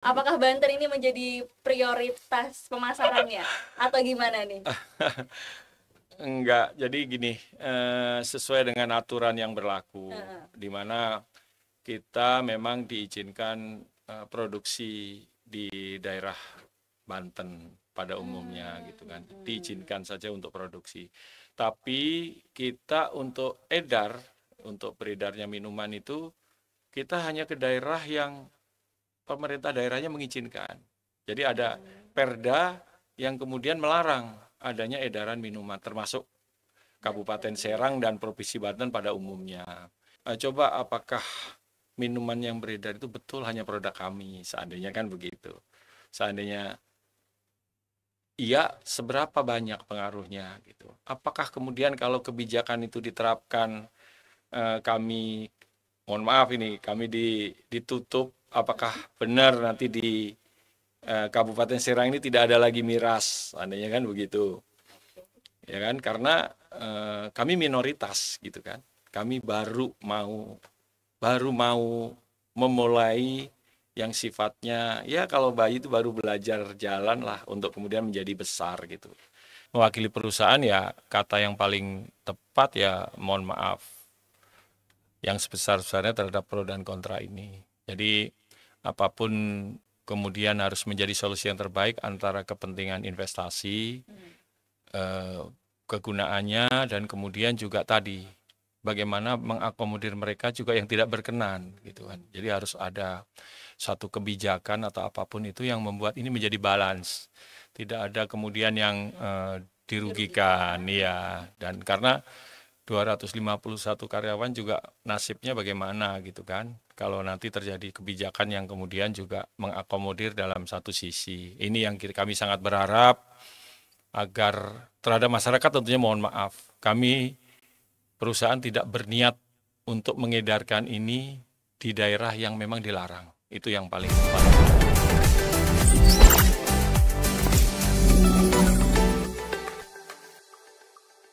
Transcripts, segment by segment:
Apakah Banten ini menjadi prioritas pemasarannya atau gimana nih? Enggak, jadi gini, sesuai dengan aturan yang berlaku, Heeh. di mana kita memang diizinkan produksi di daerah Banten pada umumnya gitu kan, diizinkan saja untuk produksi. Tapi kita untuk edar, untuk beredarnya minuman itu, kita hanya ke daerah yang pemerintah daerahnya mengizinkan. Jadi ada perda yang kemudian melarang adanya edaran minuman, termasuk Kabupaten Serang dan Provinsi Banten pada umumnya. Coba apakah minuman yang beredar itu betul hanya produk kami, seandainya kan begitu. Seandainya iya, seberapa banyak pengaruhnya gitu. Apakah kemudian kalau kebijakan itu diterapkan, kami, mohon maaf ini, kami ditutup, apakah benar nanti di Kabupaten Serang ini tidak ada lagi miras, seandainya kan begitu. Ya kan, karena kami minoritas gitu kan. Kami baru mau memulai yang sifatnya ya kalau bayi itu baru belajar jalan lah untuk kemudian menjadi besar gitu. Mewakili perusahaan ya kata yang paling tepat ya mohon maaf yang sebesar-besarnya terhadap pro dan kontra ini. Jadi apapun kemudian harus menjadi solusi yang terbaik antara kepentingan investasi, eh, kegunaannya dan kemudian juga tadi bagaimana mengakomodir mereka juga yang tidak berkenan gitu kan. Jadi harus ada satu kebijakan atau apapun itu yang membuat ini menjadi balance. Tidak ada kemudian yang dirugikan ya. Dan karena 251 karyawan juga nasibnya bagaimana gitu kan. Kalau nanti terjadi kebijakan yang kemudian juga mengakomodir dalam satu sisi. Ini yang kami sangat berharap agar terhadap masyarakat tentunya mohon maaf. Kami perusahaan tidak berniat untuk mengedarkan ini di daerah yang memang dilarang. Itu yang paling tepat.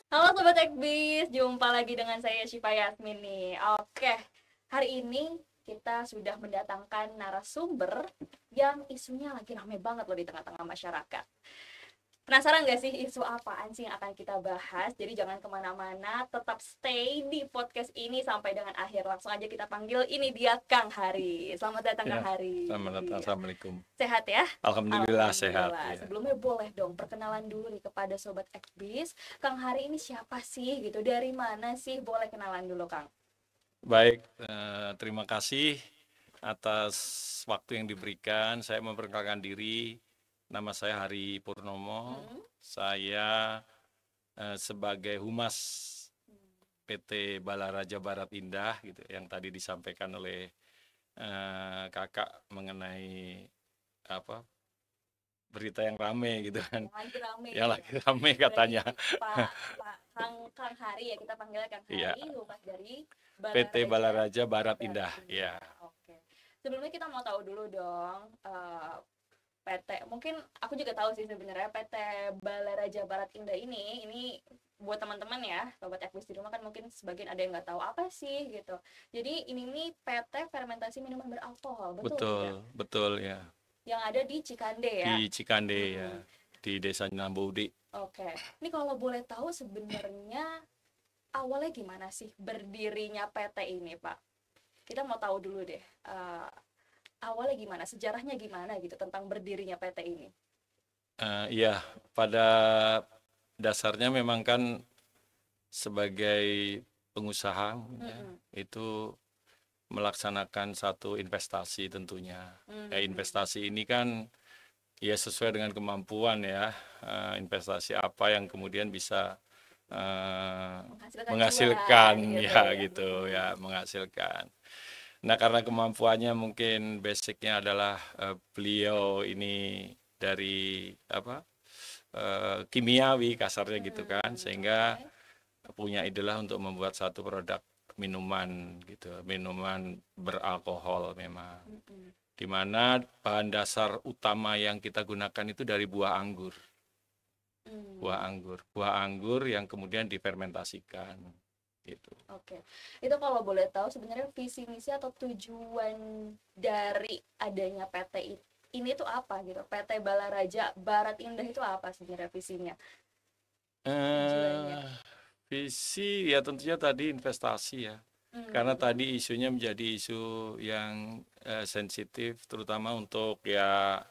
Halo Sobat Ekbis, jumpa lagi dengan saya Syifa Yasmin nih. Oke, hari ini kita sudah mendatangkan narasumber yang isunya lagi rame banget loh di tengah-tengah masyarakat. Penasaran gak sih isu apaan sih yang akan kita bahas? Jadi jangan kemana-mana, tetap stay di podcast ini sampai dengan akhir. Langsung aja kita panggil, ini dia Kang Hari. Selamat datang Ya, Kang Hari. selamat datang. Assalamualaikum. Sehat ya? Alhamdulillah sehat. Ya. Sebelumnya boleh dong perkenalan dulu nih kepada Sobat Ekbis. Kang Hari ini siapa sih gitu? Dari mana sih? Boleh kenalan dulu Kang. Baik, terima kasih atas waktu yang diberikan. Saya memperkenalkan diri. Nama saya Hari Purnomo. Saya sebagai Humas PT Balaraja Barat Indah gitu yang tadi disampaikan oleh kakak mengenai apa berita yang rame gitu kan. Yang lagi rame Yang nih. lagi rame Berarti katanya. Pak Kang Hari ya, kita panggilnya Kang Iya, Hari, humas dari PT Balaraja Barat Barat Indah. Indah. Ya. Oke. Sebelumnya kita mau tahu dulu dong, PT, mungkin aku juga tahu sih sebenarnya PT Balaraja Barat Indah ini buat teman-teman ya, sobat Ekbis di rumah kan mungkin sebagian ada yang nggak tahu apa sih gitu. Jadi ini nih PT fermentasi minuman beralkohol, betul tidak? Betul, betul ya. Yang ada di Cikande Di ya. Cikande ya, di Desa Nambudi. Oke. Ini kalau boleh tahu sebenarnya awalnya gimana sih berdirinya PT ini, Pak? Kita mau tahu dulu deh. Awalnya gimana, sejarahnya gimana gitu tentang berdirinya PT ini. Iya, pada dasarnya memang kan sebagai pengusaha ya, itu melaksanakan satu investasi tentunya. Investasi ini kan ya sesuai dengan kemampuan ya. Investasi apa yang kemudian bisa menghasilkan cuan, ya gitu ya, menghasilkan. Nah, karena kemampuannya mungkin basicnya adalah beliau ini dari apa kimiawi kasarnya gitu kan, sehingga punya idola untuk membuat satu produk minuman gitu, minuman beralkohol memang. Di mana bahan dasar utama yang kita gunakan itu dari buah anggur. Buah anggur yang kemudian difermentasikan gitu. Oke. Itu kalau boleh tahu sebenarnya visi misi atau tujuan dari adanya PT ini tuh apa gitu? PT Balaraja Barat Indah itu apa sebenarnya visinya, tujuannya? eh Visi ya tentunya tadi investasi ya. Karena Hmm, tadi isunya menjadi isu yang sensitif terutama untuk ya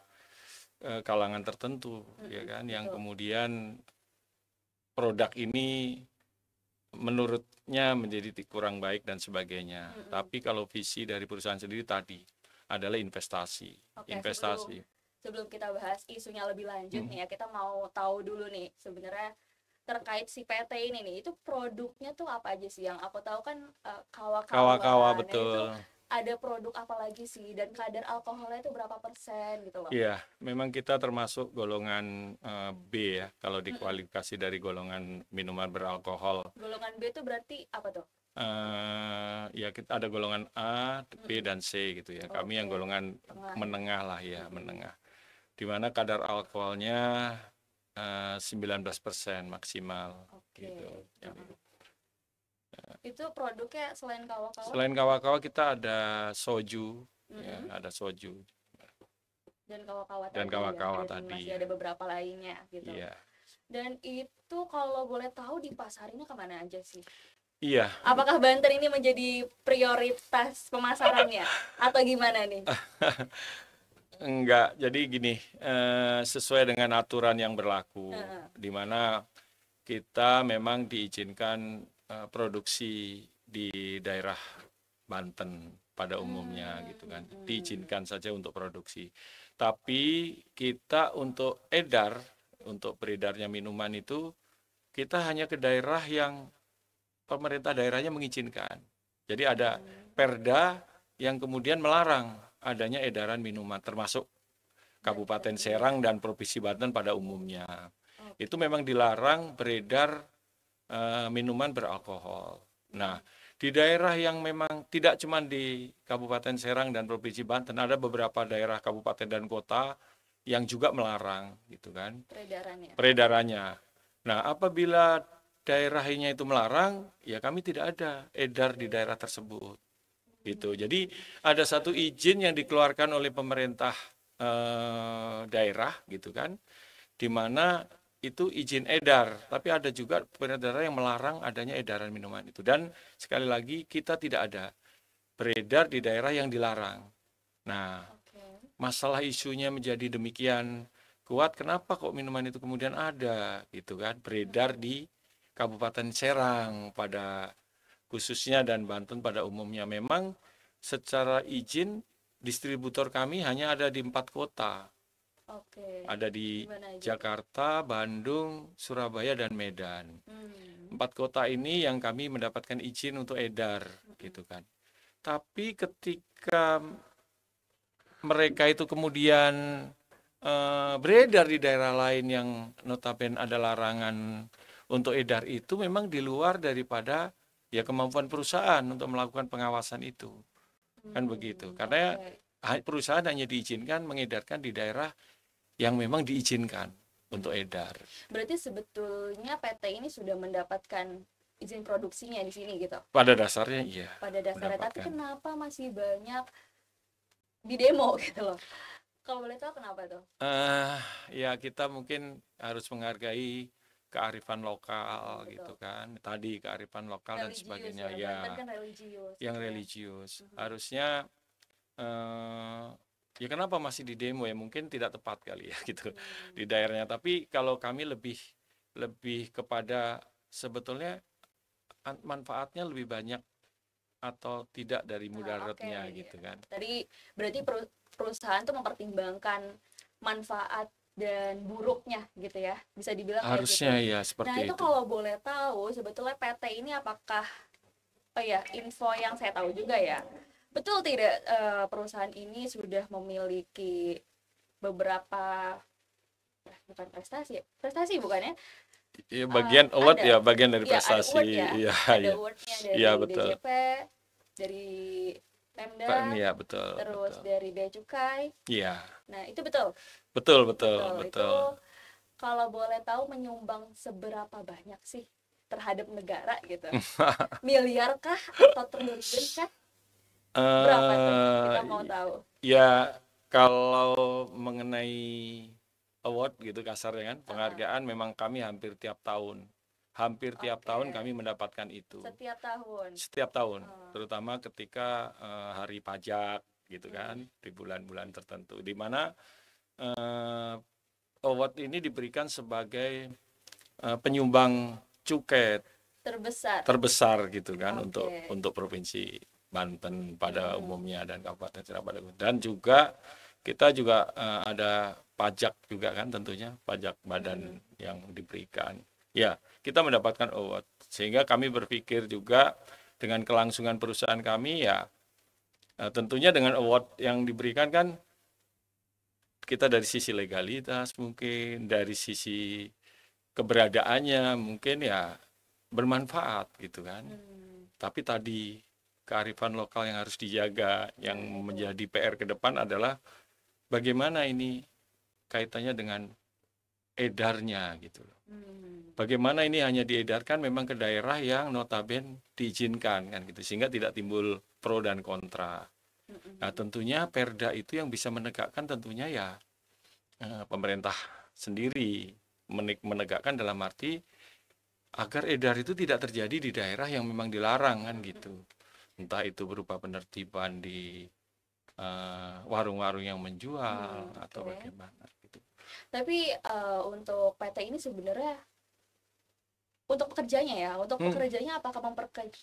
kalangan tertentu ya kan yang betul. kemudian produk ini menurutnya menjadi kurang baik dan sebagainya. Mm-mm. Tapi kalau visi dari perusahaan sendiri tadi adalah investasi. Oke, sebelum Investasi. sebelum kita bahas isunya lebih lanjut Hmm. nih ya, kita mau tahu dulu nih sebenarnya terkait si PT ini nih, itu produknya tuh apa aja sih? Yang aku tahu kan Kawa-kawa kawa-kawa. Nah, itu betul. ada produk apa lagi sih dan kadar alkoholnya itu berapa persen gitu loh. Iya, memang kita termasuk golongan B ya, kalau Mm-mm. dikualifikasi dari golongan minuman beralkohol. Golongan B itu berarti apa tuh? Ya kita ada golongan A, B, Mm-mm. dan C gitu ya. Kami yang Oke, golongan tengah ya. menengah lah ya, Mm-mm. menengah. Di mana kadar alkoholnya 19% maksimal Oke. gitu. Mm-mm. Itu produknya selain kawa-kawa? Selain kawa-kawa kita ada soju, ya, Mm-mm. ada soju Dan kawa-kawa dan tadi ya, kawa-kawa dan tadi masih ya. ada beberapa lainnya gitu. Iya. Dan itu kalau boleh tahu dipasarinnya kemana aja sih? Iya, Apakah Banten ini menjadi prioritas pemasarannya atau gimana nih? enggak. Jadi gini, sesuai dengan aturan yang berlaku, Heeh. di mana kita memang diizinkan produksi di daerah Banten pada umumnya gitu kan. Diizinkan saja untuk produksi. Tapi kita untuk edar, untuk beredarnya minuman itu, kita hanya ke daerah yang pemerintah daerahnya mengizinkan. Jadi ada perda yang kemudian melarang adanya edaran minuman, termasuk Kabupaten Banten ini ya. Serang dan Provinsi Banten pada umumnya. Oke. Itu memang dilarang beredar minuman beralkohol. Nah, di daerah yang memang tidak cuma di Kabupaten Serang dan Provinsi Banten, ada beberapa daerah kabupaten dan kota yang juga melarang, gitu kan, Peredarannya. peredarannya. Nah, apabila daerahnya itu melarang, ya kami tidak ada edar di daerah tersebut, gitu. Jadi ada satu izin yang dikeluarkan oleh pemerintah daerah, gitu kan, di mana itu izin edar, tapi ada juga peredaran yang melarang adanya edaran minuman itu. Dan sekali lagi kita tidak ada beredar di daerah yang dilarang. Nah, Oke. masalah isunya menjadi demikian kuat, kenapa kok minuman itu kemudian ada, gitu kan, beredar di Kabupaten Serang pada khususnya dan Banten pada umumnya. Memang secara izin distributor kami hanya ada di 4 kota. Oke. Ada di Gimana aja tuh? Jakarta, Bandung, Surabaya, dan Medan. Hmm. 4 kota ini yang kami mendapatkan izin untuk edar, gitu kan. Tapi ketika mereka itu kemudian beredar di daerah lain yang notabene ada larangan untuk edar itu memang di luar daripada ya kemampuan perusahaan untuk melakukan pengawasan itu. Kan begitu. Karena Oke. perusahaan hanya diizinkan mengedarkan di daerah yang memang diizinkan untuk edar. Berarti sebetulnya PT ini sudah mendapatkan izin produksinya di sini gitu. Pada dasarnya iya, Pada dasarnya, tapi mendapatkan. kenapa masih banyak di demo gitu loh? Kalau boleh tahu kenapa tuh? eh Ya kita mungkin harus menghargai kearifan lokal Betul. gitu kan. Tadi kearifan lokal dan Religius sebagainya ya, ya, Banten kan religius yang gitu ya. religius. Harusnya eh ya kenapa masih di demo ya? Mungkin tidak tepat kali ya gitu di daerahnya. Tapi kalau kami lebih lebih kepada sebetulnya manfaatnya lebih banyak atau tidak dari Nah, oke. mudaratnya gitu kan. Tadi berarti perusahaan tuh mempertimbangkan manfaat dan buruknya gitu ya. Bisa dibilang kayak gitu. Harusnya ya Nah, seperti itu itu. kalau boleh tahu sebetulnya PT ini apakah, oh ya, info yang saya tahu juga ya. Betul tidak perusahaan ini sudah memiliki beberapa, bukan prestasi, prestasi bukan ya? Ya, bagian award Ada, ya, bagian dari ya ada prestasi. award ya, Iya, ada iya. awardnya dari Iya, betul. DJP, dari Pemda, Iya, betul, terus betul. dari Bea Cukai. Iya, Nah, itu betul. betul, betul, Betul. Itu betul. kalau boleh tahu menyumbang seberapa banyak sih terhadap negara gitu? Miliar kah atau triliun kah? Berapa tuh? Kita eh mau tahu. Ya, Kalau mengenai award gitu kasarnya kan, penghargaan memang kami hampir tiap tahun. Hampir tiap tahun kami mendapatkan itu. Setiap tahun. Setiap tahun, terutama ketika hari pajak gitu kan, di bulan-bulan tertentu, di mana award ini diberikan sebagai penyumbang cukai terbesar gitu kan untuk provinsi Banten pada umumnya dan Kabupaten Serang pada umumnya. Dan juga kita juga ada pajak juga kan, tentunya pajak badan yang diberikan. Ya, kita mendapatkan award sehingga kami berpikir juga dengan kelangsungan perusahaan kami ya tentunya dengan award yang diberikan kan kita dari sisi legalitas mungkin, dari sisi keberadaannya mungkin ya bermanfaat gitu kan. Tapi tadi kearifan lokal yang harus dijaga, yang menjadi PR ke depan adalah bagaimana ini kaitannya dengan edarnya gitu loh. Bagaimana ini hanya diedarkan memang ke daerah yang notabene diizinkan kan gitu, sehingga tidak timbul pro dan kontra. Nah tentunya Perda itu yang bisa menegakkan tentunya ya pemerintah sendiri menegakkan dalam arti agar edar itu tidak terjadi di daerah yang memang dilarang kan gitu. Entah itu berupa penertiban di warung-warung yang menjual atau bagaimana gitu. Tapi untuk PT ini sebenarnya untuk pekerjanya ya, untuk pekerjanya apakah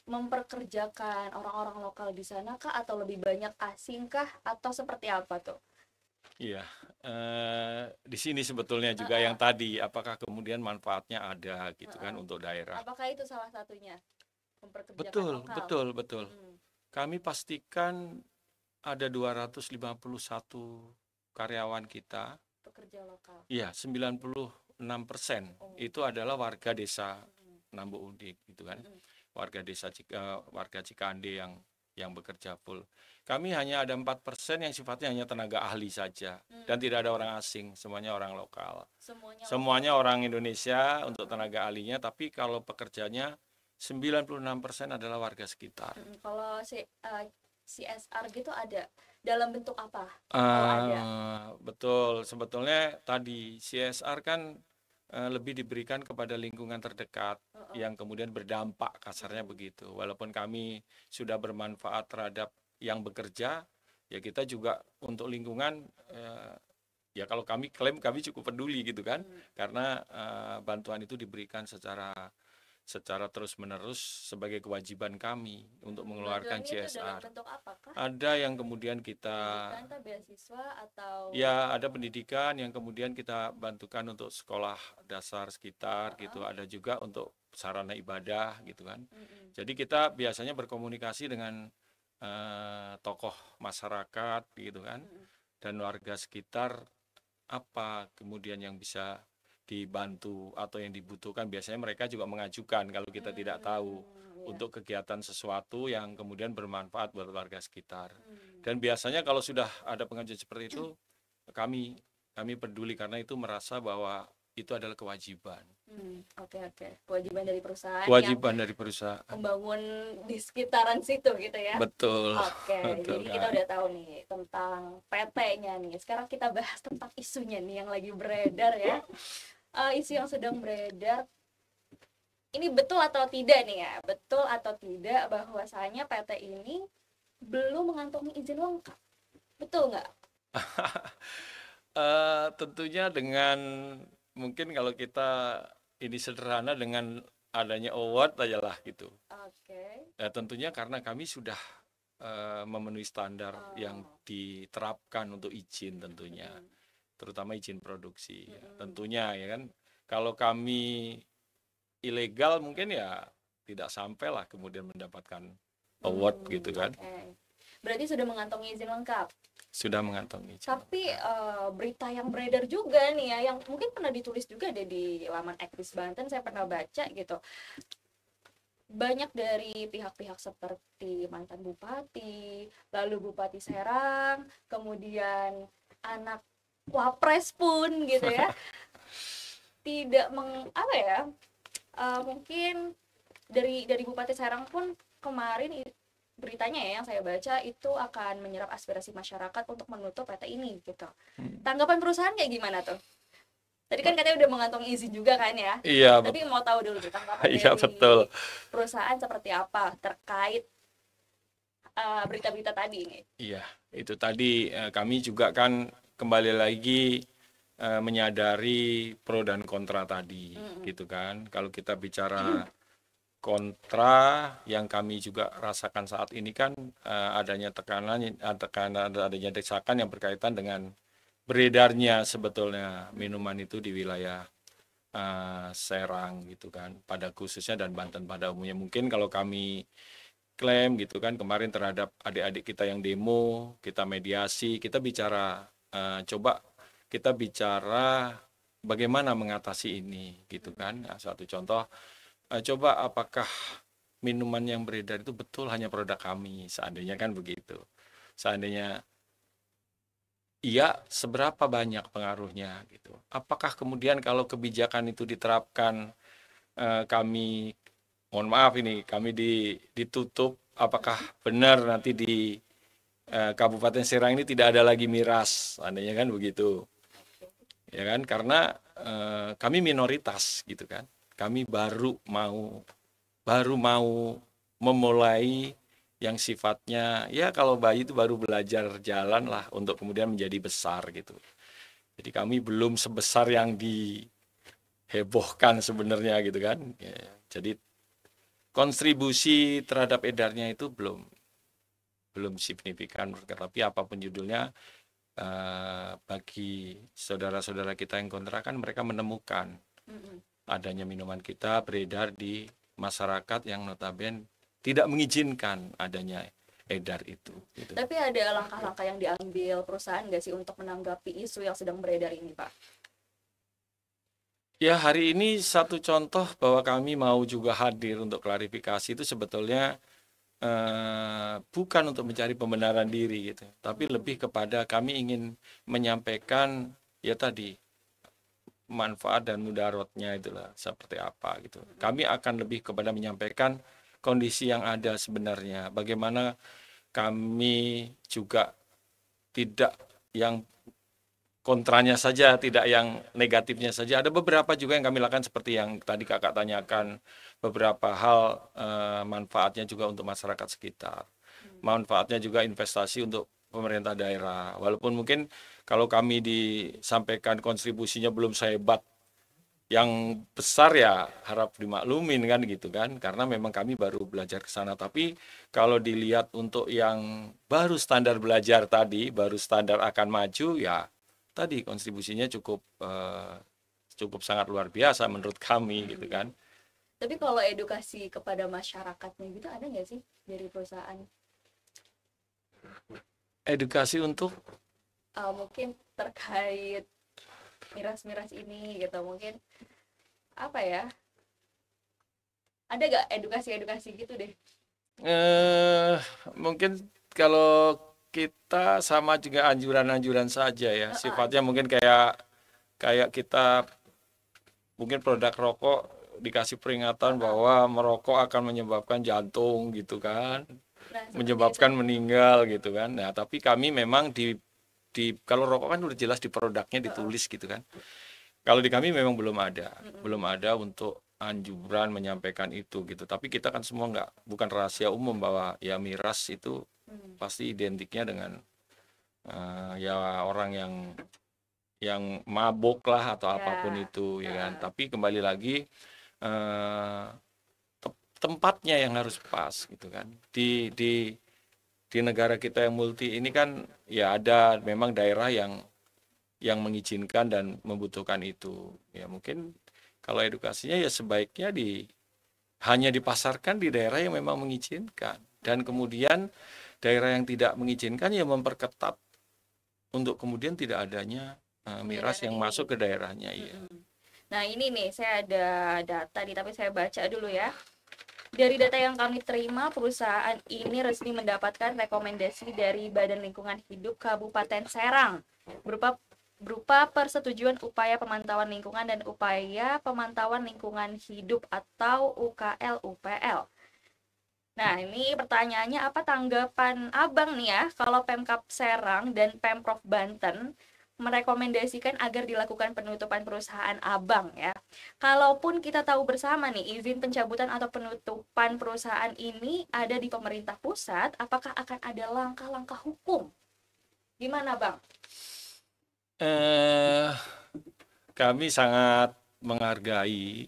memperkerjakan orang-orang lokal di sana kah atau lebih banyak asing kah atau seperti apa tuh? Iya, di sini sebetulnya juga yang tadi, apakah kemudian manfaatnya ada gitu kan untuk daerah. Apakah itu salah satunya memperkerjakan Betul, lokal? betul. Kami pastikan ada 251 karyawan kita. Pekerja lokal. Iya, 96% itu adalah warga desa Nambu Udik gitu kan. Warga desa warga Cikande yang bekerja full. Kami hanya ada 4% yang sifatnya hanya tenaga ahli saja dan tidak ada orang asing, semuanya orang lokal. Semuanya orang Indonesia untuk tenaga ahlinya, tapi kalau pekerjanya 96% adalah warga sekitar. Kalau CSR gitu ada dalam bentuk apa? Betul, sebetulnya tadi CSR kan lebih diberikan kepada lingkungan terdekat yang kemudian berdampak kasarnya begitu. Walaupun kami sudah bermanfaat terhadap yang bekerja, ya kita juga untuk lingkungan ya kalau kami klaim kami cukup peduli gitu kan, karena bantuan itu diberikan secara terus-menerus sebagai kewajiban kami untuk mengeluarkan CSR. Dalam bentuk apakah? Ada yang kemudian kita beasiswa atau ya ada pendidikan yang kemudian kita bantukan untuk sekolah dasar sekitar gitu, ada juga untuk sarana ibadah gitu kan. Jadi kita biasanya berkomunikasi dengan tokoh masyarakat gitu kan, dan warga sekitar apa kemudian yang bisa dibantu atau yang dibutuhkan. Biasanya mereka juga mengajukan kalau kita tidak tahu untuk kegiatan sesuatu yang kemudian bermanfaat buat warga sekitar. Dan biasanya kalau sudah ada pengajuan seperti itu, kami peduli karena itu merasa bahwa itu adalah kewajiban. Oke. Kewajiban dari perusahaan. Dari perusahaan. Membangun di sekitaran situ gitu ya. Betul. Oke. Jadi kita udah tahu nih tentang PT-nya nih. Sekarang kita bahas tentang isunya nih yang lagi beredar ya. Isu yang sedang beredar. Ini betul atau tidak nih ya? Betul atau tidak bahwasanya PT ini belum mengantongi izin lengkap? Betul nggak? Tentunya dengan mungkin kalau kita ini sederhana dengan adanya award aja lah gitu. Ya, tentunya karena kami sudah memenuhi standar yang diterapkan untuk izin tentunya, terutama izin produksi. Ya. Tentunya ya kan, kalau kami ilegal mungkin ya tidak sampai lah kemudian mendapatkan award gitu kan. Berarti sudah mengantongi izin lengkap? Sudah mengantongi izin. Tapi berita yang beredar juga nih ya, yang mungkin pernah ditulis juga deh di laman Ekbis Banten, saya pernah baca gitu. Banyak dari pihak-pihak seperti mantan bupati, lalu Bupati Serang, kemudian anak wapres pun gitu ya, tidak mungkin dari Bupati Serang pun kemarin beritanya ya yang saya baca itu akan menyerap aspirasi masyarakat untuk menutup PT ini gitu. Hmm. Tanggapan perusahaan kayak gimana tuh? Tadi kan katanya udah mengantongi izin juga kan ya. Iya, Tapi mau tahu dulu tuh tanggapan iya dari betul. perusahaan seperti apa terkait berita-berita tadi ini. Iya, itu tadi kami juga kan kembali lagi menyadari pro dan kontra tadi, gitu kan. Kalau kita bicara kontra, yang kami juga rasakan saat ini kan adanya adanya desakan yang berkaitan dengan beredarnya sebetulnya minuman itu di wilayah Serang gitu kan, pada khususnya dan Banten pada umumnya. Mungkin kalau kami klaim gitu kan kemarin terhadap adik-adik kita yang demo, kita mediasi, kita bicara coba kita bicara bagaimana mengatasi ini gitu kan. Nah, satu contoh coba apakah minuman yang beredar itu betul hanya produk kami, seandainya kan begitu. Seandainya iya, seberapa banyak pengaruhnya gitu. Apakah kemudian kalau kebijakan itu diterapkan kami mohon maaf ini kami ditutup, apakah benar nanti di Kabupaten Serang ini tidak ada lagi miras, seandainya kan begitu, ya kan? Karena kami minoritas gitu kan, kami baru mau memulai yang sifatnya ya kalau bayi itu baru belajar jalan lah untuk kemudian menjadi besar gitu. Jadi kami belum sebesar yang dihebohkan sebenarnya gitu kan. Ya, jadi kontribusi terhadap edarnya itu belum signifikan, tapi apapun judulnya bagi saudara-saudara kita yang kontra kan mereka menemukan adanya minuman kita beredar di masyarakat yang notabene tidak mengizinkan adanya edar itu. Gitu. Tapi ada langkah-langkah yang diambil perusahaan nggak sih untuk menanggapi isu yang sedang beredar ini, Pak? Ya, hari ini satu contoh bahwa kami mau juga hadir untuk klarifikasi itu sebetulnya bukan untuk mencari pembenaran diri gitu, tapi lebih kepada kami ingin menyampaikan ya tadi manfaat dan mudaratnya itulah seperti apa gitu. Kami akan lebih kepada menyampaikan kondisi yang ada sebenarnya. Bagaimana kami juga tidak yang kontranya saja, tidak yang negatifnya saja. Ada beberapa juga yang kami lakukan seperti yang tadi kakak tanyakan, beberapa hal manfaatnya juga untuk masyarakat sekitar. Manfaatnya juga investasi untuk pemerintah daerah. Walaupun mungkin kalau kami disampaikan kontribusinya belum sehebat yang besar ya harap dimaklumin kan gitu kan, karena memang kami baru belajar ke sana. Tapi kalau dilihat untuk yang baru standar belajar tadi, baru standar akan maju ya tadi kontribusinya cukup sangat luar biasa menurut kami gitu kan. Tapi kalau edukasi kepada masyarakatnya gitu ada nggak sih dari perusahaan? Edukasi untuk Mungkin terkait miras-miras ini gitu, mungkin apa ya? Ada gak edukasi-edukasi gitu deh? mungkin kalau kita sama juga anjuran-anjuran saja ya, sifatnya mungkin kayak kita mungkin produk rokok dikasih peringatan bahwa merokok akan menyebabkan jantung gitu kan, Nah, menyebabkan meninggal gitu kan. Nah, tapi kami memang di kalau rokok kan udah jelas di produknya ditulis gitu kan. Kalau di kami memang belum ada untuk anjuran menyampaikan itu gitu. Tapi kita kan semua bukan rahasia umum bahwa ya miras itu pasti identiknya dengan ya orang yang mabuk lah atau apapun itu ya kan. Tapi kembali lagi tempatnya yang harus pas gitu kan. Di negara kita yang multi ini kan ya ada memang daerah yang mengizinkan dan membutuhkan itu. Ya mungkin kalau edukasinya ya sebaiknya hanya dipasarkan di daerah yang memang mengizinkan, dan kemudian daerah yang tidak mengizinkan ya memperketat untuk kemudian tidak adanya miras yang masuk ke daerahnya. Ya. Nah ini nih saya ada data nih, tapi saya baca dulu ya. Dari data yang kami terima, perusahaan ini resmi mendapatkan rekomendasi dari Badan Lingkungan Hidup Kabupaten Serang berupa persetujuan upaya pemantauan lingkungan dan upaya pemantauan lingkungan hidup atau UKL UPL. Nah, ini pertanyaannya apa tanggapan Abang nih ya, kalau Pemkab Serang dan Pemprov Banten merekomendasikan agar dilakukan penutupan perusahaan Abang ya. Kalaupun kita tahu bersama nih, izin pencabutan atau penutupan perusahaan ini ada di pemerintah pusat, apakah akan ada langkah-langkah hukum? Gimana, Bang? Eh, Kami sangat menghargai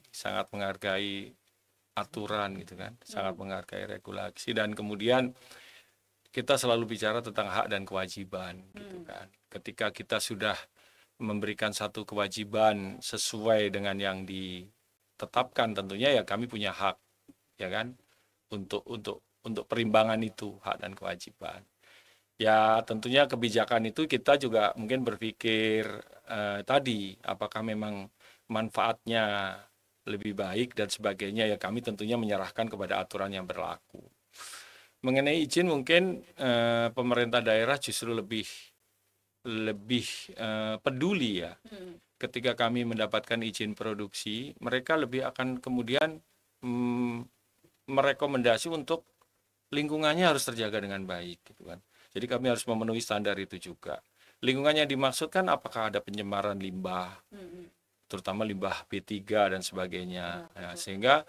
aturan gitu kan, sangat menghargai regulasi, dan kemudian kita selalu bicara tentang hak dan kewajiban gitu kan. Ketika kita sudah memberikan satu kewajiban sesuai dengan yang ditetapkan, tentunya ya kami punya hak ya kan untuk perimbangan itu hak dan kewajiban. Ya tentunya kebijakan itu kita juga mungkin berpikir tadi apakah memang manfaatnya lebih baik dan sebagainya, ya kami tentunya menyerahkan kepada aturan yang berlaku. Mengenai izin mungkin pemerintah daerah justru lebih lebih peduli ya. Ketika kami mendapatkan izin produksi, mereka lebih akan kemudian merekomendasi untuk lingkungannya harus terjaga dengan baik gitu kan. Jadi kami harus memenuhi standar itu juga. Lingkungannya dimaksudkan apakah ada pencemaran limbah, terutama limbah B3 dan sebagainya. Ya, sehingga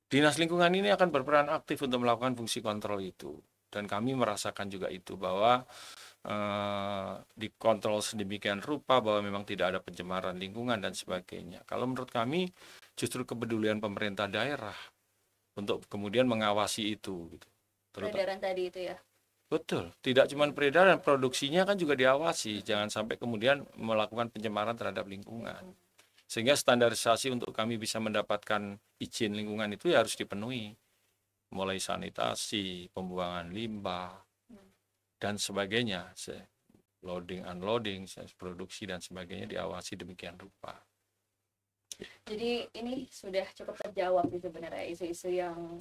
dinas lingkungan ini akan berperan aktif untuk melakukan fungsi kontrol itu. Dan kami merasakan juga itu bahwa dikontrol sedemikian rupa bahwa memang tidak ada pencemaran lingkungan dan sebagainya. Kalau menurut kami justru kepedulian pemerintah daerah untuk kemudian mengawasi itu gitu. Peredaran tadi itu ya. Betul, tidak cuma peredaran, produksinya kan juga diawasi, jangan sampai kemudian melakukan pencemaran terhadap lingkungan. Sehingga standarisasi untuk kami bisa mendapatkan izin lingkungan itu ya harus dipenuhi. Mulai sanitasi, pembuangan limbah, dan sebagainya, loading, unloading, produksi dan sebagainya diawasi demikian rupa. Jadi ini sudah cukup terjawab sih sebenarnya isu-isu yang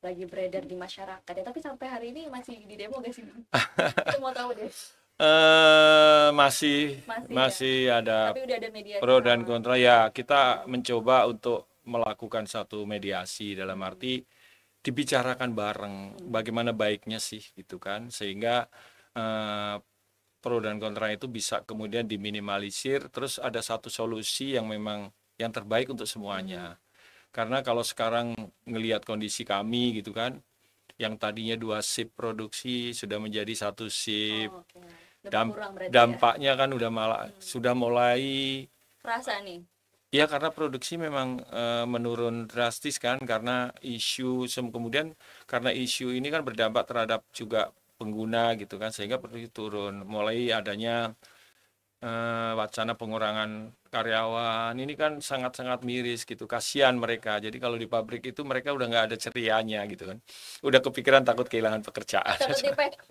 lagi beredar di masyarakat ya. Tapi sampai hari ini masih di demo gak sih? Kita mau tahu deh. Masih ada Tapi udah ada mediasi pro dan kontra ya. Kita mencoba untuk melakukan satu mediasi dalam arti dibicarakan bareng bagaimana baiknya sih gitu kan, sehingga pro dan kontra itu bisa kemudian diminimalisir, terus ada satu solusi yang memang yang terbaik untuk semuanya. Karena kalau sekarang ngelihat kondisi kami gitu kan, yang tadinya 2 shift produksi sudah menjadi 1 shift. Dampaknya kan sudah mulai terasa nih. Ya karena produksi memang menurun drastis kan, karena kemudian karena isu ini kan berdampak terhadap juga pengguna gitu kan, sehingga produksi turun. Mulai adanya wacana pengurangan karyawan ini kan sangat-sangat miris gitu, kasihan mereka. Jadi kalau di pabrik itu mereka udah nggak ada cerianya gitu kan, udah kepikiran takut kehilangan pekerjaan, takut di PHK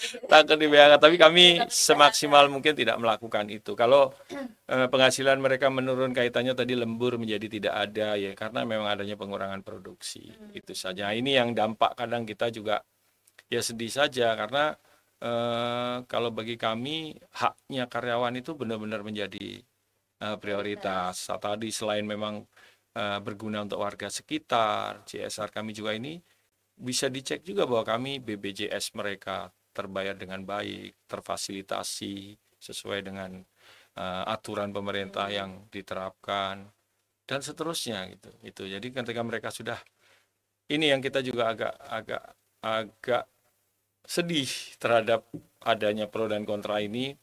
gitu. takut di PHK. Tapi kami semaksimal mungkin tidak melakukan itu. Kalau penghasilan mereka menurun, kaitannya tadi lembur menjadi tidak ada ya, karena memang adanya pengurangan produksi. Itu saja. Ini yang dampak kadang kita juga ya sedih saja, karena kalau bagi kami haknya karyawan itu benar-benar menjadi prioritas. Tadi selain memang berguna untuk warga sekitar, CSR kami juga ini bisa dicek juga bahwa kami BPJS mereka terbayar dengan baik, terfasilitasi sesuai dengan aturan pemerintah yang diterapkan dan seterusnya gitu. Itu. Jadi ketika mereka sudah ini yang kita juga agak sedih terhadap adanya pro dan kontra ini,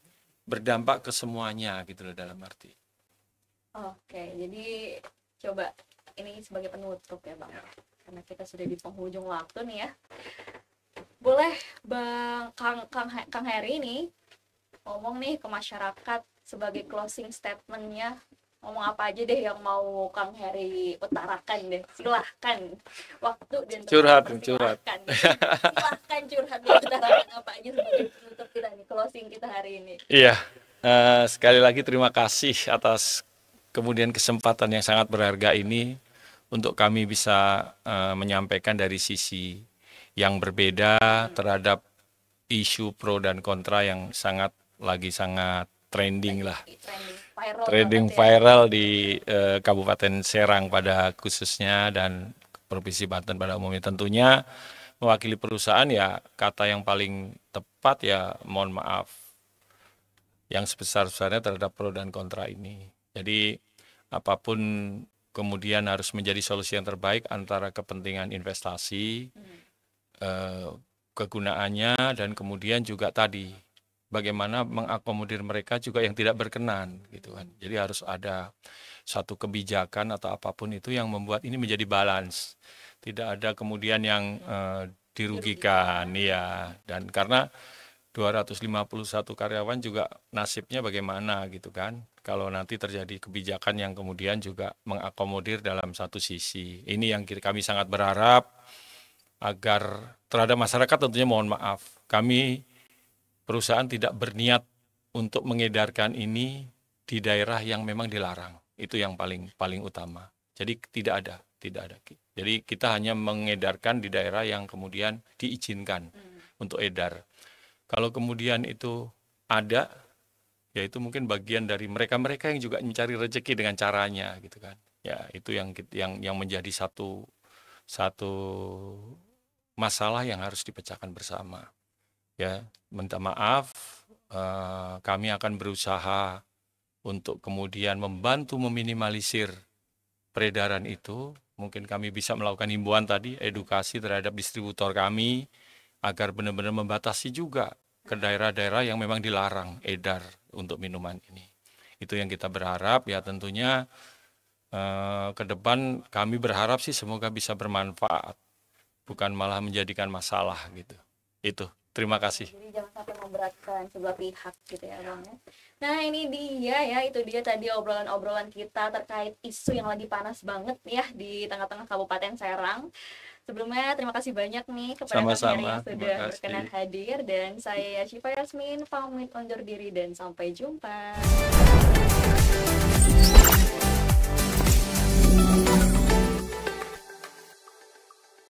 berdampak ke semuanya gitu loh dalam arti. Oke, jadi coba ini sebagai penutup ya Bang. Karena kita sudah di penghujung waktu nih ya. Boleh Bang Kang Heri ini ngomong nih ke masyarakat sebagai closing statement-nya, ngomong apa aja deh yang mau Kang Heri utarakan deh. Silahkan, waktu dan curhat. Silahkan curhat dan utarakan apa aja sebagai penutup kita nih, closing kita hari ini. Iya, sekali lagi terima kasih atas kemudian kesempatan yang sangat berharga ini untuk kami bisa menyampaikan dari sisi yang berbeda terhadap isu pro dan kontra yang sangat trending lah, trending viral di Kabupaten Serang pada khususnya, dan Provinsi Banten pada umumnya. Tentunya mewakili perusahaan ya kata yang paling tepat ya mohon maaf yang sebesar-besarnya terhadap pro dan kontra ini. Jadi apapun kemudian harus menjadi solusi yang terbaik antara kepentingan investasi, kegunaannya, dan kemudian juga tadi bagaimana mengakomodir mereka juga yang tidak berkenan gitu kan. Jadi harus ada satu kebijakan atau apapun itu yang membuat ini menjadi balance. Tidak ada kemudian yang dirugikan ya. Dan karena 251 karyawan juga nasibnya bagaimana gitu kan. Kalau nanti terjadi kebijakan yang kemudian juga mengakomodir dalam satu sisi. Ini yang kami sangat berharap agar terhadap masyarakat tentunya mohon maaf. Kami perusahaan tidak berniat untuk mengedarkan ini di daerah yang memang dilarang. Itu yang paling utama. Jadi tidak ada. Jadi kita hanya mengedarkan di daerah yang kemudian diizinkan untuk edar. Kalau kemudian itu ada, ya itu mungkin bagian dari mereka-mereka yang juga mencari rezeki dengan caranya gitu kan. Ya itu yang menjadi satu masalah yang harus dipecahkan bersama. Ya, minta maaf, kami akan berusaha untuk kemudian membantu meminimalisir peredaran itu. Mungkin kami bisa melakukan himbauan tadi, edukasi terhadap distributor kami, agar benar-benar membatasi juga ke daerah-daerah yang memang dilarang edar untuk minuman ini. Itu yang kita berharap, ya tentunya ke depan kami berharap sih semoga bisa bermanfaat, bukan malah menjadikan masalah gitu. Itu. Terima kasih. Jadi jangan sampai memberatkan sebelah pihak gitu ya Bang ya. Nah ini dia ya, itu dia tadi obrolan-obrolan kita terkait isu yang lagi panas banget ya di tengah-tengah Kabupaten Serang. Sebelumnya terima kasih banyak nih kepada Kang Heri yang sudah berkenan hadir, dan saya Syifa Yasmin pamit undur diri dan sampai jumpa.